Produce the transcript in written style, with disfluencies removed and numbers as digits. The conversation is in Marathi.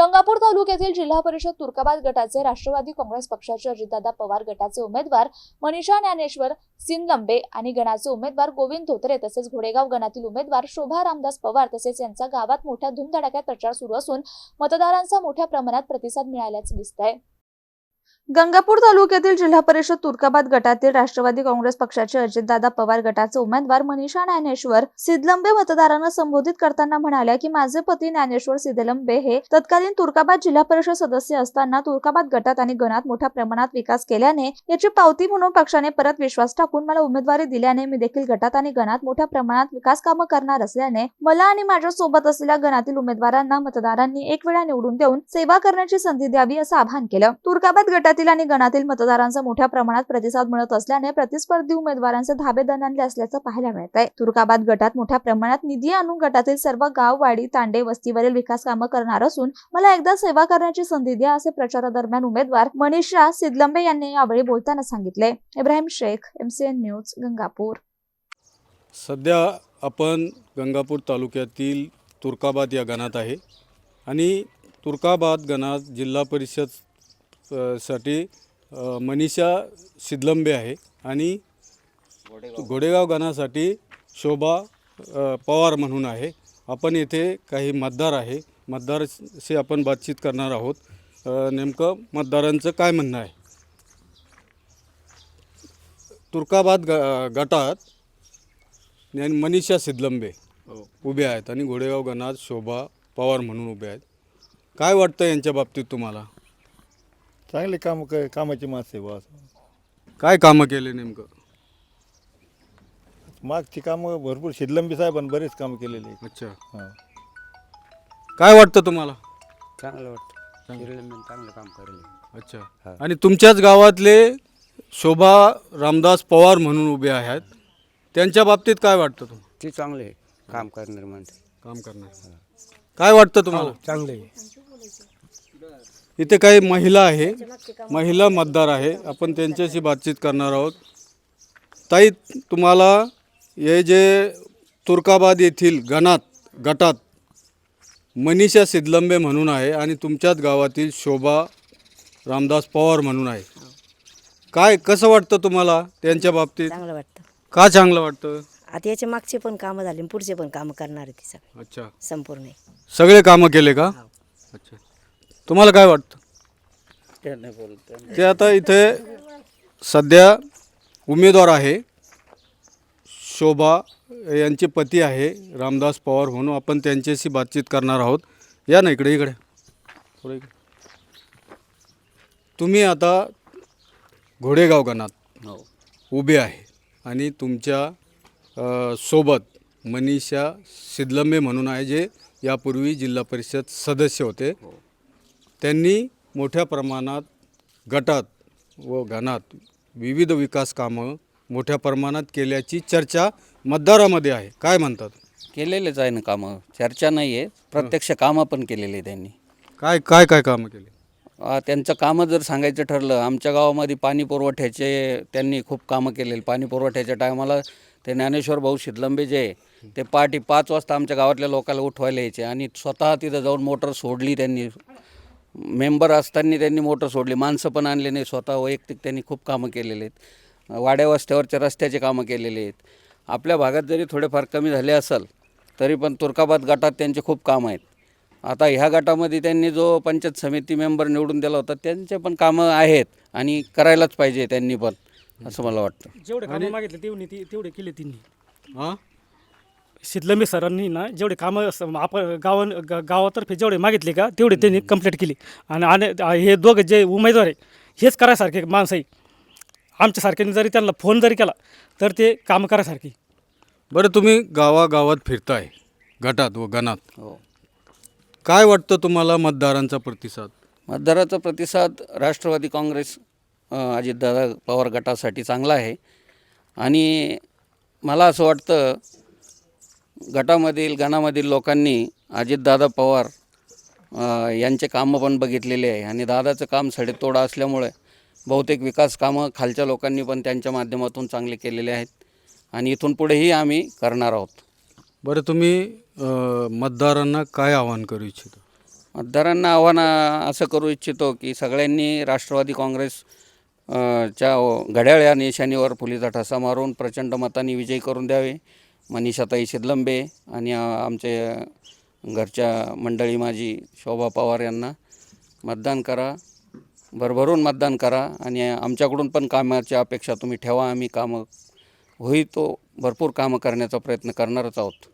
गंगापूर तालुक्यातील जिल्हा परिषद तुर्काबाद गटाचे राष्ट्रवादी काँग्रेस पक्षाचे अजितदादा पवार गटाचे उमेदवार मनीषा ज्ञानेश्वर सिंदलंबे आणि गणाचे उमेदवार गोविंद धोत्रे तसेच घोडेगाव गणातील उमेदवार शोभा रामदास पवार तसेच यांचा गावात मोठ्या धुमधडाक्यात प्रचार सुरू असून मतदारांचा मोठ्या प्रमाणात प्रतिसाद मिळाल्याचे दिसतंय। गंगापूर तालुक्यातील जिल्हा परिषद तुर्काबाद गटातील राष्ट्रवादी काँग्रेस पक्षाचे अजितदादा पवार गटाचे उमेदवार मनीषा ज्ञानेश्वर सिंदलंबे मतदारांना संबोधित करताना म्हणाल्या की माझे पती ज्ञानेश्वर सिंदलंबे हे तत्कालीन तुर्काबाद जिल्हा परिषद सदस्य असताना तुर्काबाद गटात आणि गणात मोठ्या प्रमाणात विकास केल्याने याची पावती म्हणून पक्षाने परत विश्वास टाकून मला उमेदवारी दिल्याने मी देखील गटात आणि गणात मोठ्या प्रमाणात विकास कामे करणार असल्याने मला आणि माझ्या सोबत असलेल्या गणातील उमेदवारांना मतदारांनी एक वेळा निवडून देऊन सेवा करण्याची संधी द्यावी असं आवाहन केलं। तुर्काबाद गटातील आणि गणातील मतदारांचा मोठ्या प्रमाणात प्रतिसाद मिळत असल्याने प्रतिस्पर्धी उमेदवारांचे धाबे दणाणले असल्याचं पाहायला मिळत आहे। तुर्काबाद गटात मोठ्या प्रमाणात निधी आणून गटातील सर्व गाव वाडी तांडे वस्तीवरील विकास कामे करणार असून मला एकदा सेवा करण्याची संधी द्या असे प्रचारादरम्यान उमेदवार मनीषा सिंदलंबे यांनी यावेळी बोलताना सांगितले। Ibrahim Shaikh, MCN news, Gangapur. सध्या आपण गंगापूर तालुक्यातील तुर्काबाद या गणात आहे आणि तुर्काबाद गणात जिल्हा परिषद साठी मनीषा सिंदलंबे आहे आणि घोडेगाव गणासाठी शोभा पवार म्हणून आहे। आपण येथे काही मतदार आहे, मतदाराशी आपण बातचीत करणार आहोत। नेमकं मतदारांचं काय म्हणणं आहे। तुर्काबाद गटात मनीषा सिंदलंबे उभे आहेत आणि घोडेगाव गणात शोभा पवार म्हणून उभे आहेत। काय वाटतं यांच्या बाबतीत तुम्हाला? चांगले कामाची माणसं आहे बस। काय कामं केले नेमकं? मागची कामं भरपूर सिंदलंबे साहेबांनी बरेच कामं केलेले आहेत। अच्छा, हां, काय वाटतं तुम्हाला? चांगलं वाटतं, सिंदलंबे चांगलं काम करेल। अच्छा, आणि तुमच्याच गावातले शोभा रामदास पवार म्हणून उभे आहेत, त्यांच्या बाबतीत काय वाटतं तुम्हाला? ते चांगले काम करणारे माणसं, काम करणार काय वाटतं तुम्हाला? चांगले। इथे काही महिला आहे, महिला मतदार आहे, आपण त्यांच्याशी बातचीत करणार आहोत। ताई, तुम्हाला हे जे तुर्काबाद येथील गटात मनीषा सिंदलंबे म्हणून आहे आणि तुमच्याच गावातील शोभा रामदास पवार म्हणून आहे, काय कसं वाटतं तुम्हाला त्यांच्या बाबतीत? चांगलं वाटतं। का चांगलं वाटतं? आता याचे मागचे पण कामं झाले, पुढचे पण कामं करणार आहे ती सगळे। अच्छा, संपूर्ण सगळे कामं केले का? अच्छा, तुम्हाला काय वाटतं? ते आता इथे सध्या उमेदवार आहे, शोभा यांचे पती आहे रामदास पवार म्हणून, आपण त्यांच्याशी बातचीत करणार आहोत। या ना इकडे थोडं इकडे। तुम्ही आता घोडेगाव गणात उभे आहे आणि तुमच्या सोबत मनीषा सिंदलंबे म्हणून आहे, जे यापूर्वी जिल्हा परिषद सदस्य होते। त्यांनी मोठ्या प्रमाणात गटात व गणात विविध विकास कामं मोठ्या प्रमाणात केल्याची चर्चा मतदारामध्ये आहे, काय म्हणतात? केलेलेच आहे ना कामं, चर्चा नाही आहे, प्रत्यक्ष कामं पण केलेले त्यांनी। काय काय काय कामं केले? त्यांचं कामं जर सांगायचं ठरलं, आमच्या गावामध्ये पाणी पुरवठ्याचे त्यांनी खूप कामं केलेले। पाणी पुरवठ्याच्या टायमाला ते ज्ञानेश्वर भाऊ सिंदलंबे जे ते पहाटे 5 वाजता आमच्या गावातल्या लोकांना उठवायला यायचे आणि स्वतः तिथं जाऊन मोटर सोडली त्यांनी। मेंबर असताना त्यांनी मोटर सोडली, माणसं पण आणले नाही, स्वतः वैयक्तिक त्यांनी खूप कामं केलेले आहेत। वाड्या वस्त्यावरच्या रस्त्याचे कामं केलेले आहेत। आपल्या भागात जरी थोडेफार कमी झाले असेल तरी पण तुर्काबाद गटात त्यांचे खूप कामं आहेत। आता ह्या गटामध्ये त्यांनी जो पंचायत समिती मेंबर निवडून दिला होता, त्यांचे पण कामं आहेत आणि करायलाच पाहिजे त्यांनी पण, असं मला वाटतं। जेवढे कामं मागितले तेवढे केले त्यांनी। हां, सिंदलंबे सरांनी ना जेवढे कामं आपण गावातर्फे जेवढे मागितले का तेवढे त्यांनी कंप्लीट केली। आणि हे दोघं जे उमेदवार आहे हेच करायसारखे माणसं आहे, आमच्यासारख्याने जरी त्यांना फोन जरी केला तर ते कामं करायसारखी। बरं, तुम्ही गावागावात फिरताय गटात व गणात, हो, काय वाटतं तुम्हाला मतदारांचा प्रतिसाद? मतदाराचा प्रतिसाद राष्ट्रवादी काँग्रेस अजितदादा पवार गटासाठी चांगला आहे आणि मला असं वाटतं गणामधील लोकांनी अजितदादा पवार यांचे कामं पण बघितलेले आहे आणि दादाचं काम सडेतोड असल्यामुळे बहुतेक विकास कामं खालच्या लोकांनी पण त्यांच्या माध्यमातून चांगले केलेले आहेत आणि इथून पुढेही आम्ही करणार आहोत। बरं, तुम्ही मतदारांना काय आवाहन करू इच्छिता? मतदारांना आव्हान असं करू इच्छितो की सगळ्यांनी राष्ट्रवादी काँग्रेस च्या घड्याळ या निशाणीवर फुलीचा ठसा मारून प्रचंड मतांनी विजयी करून द्यावे. मनीषाताई सिद्धलंबे आणि आमचे घरच्या मंडळी माझी शोभा पवार यांना मतदान करा, भरभरून मतदान करा आणि आमच्याकडून पण कामाची अपेक्षा तुम्ही ठेवा. आम्ही कामं होई तो भरपूर कामं करण्याचा प्रयत्न करणारच आहोत.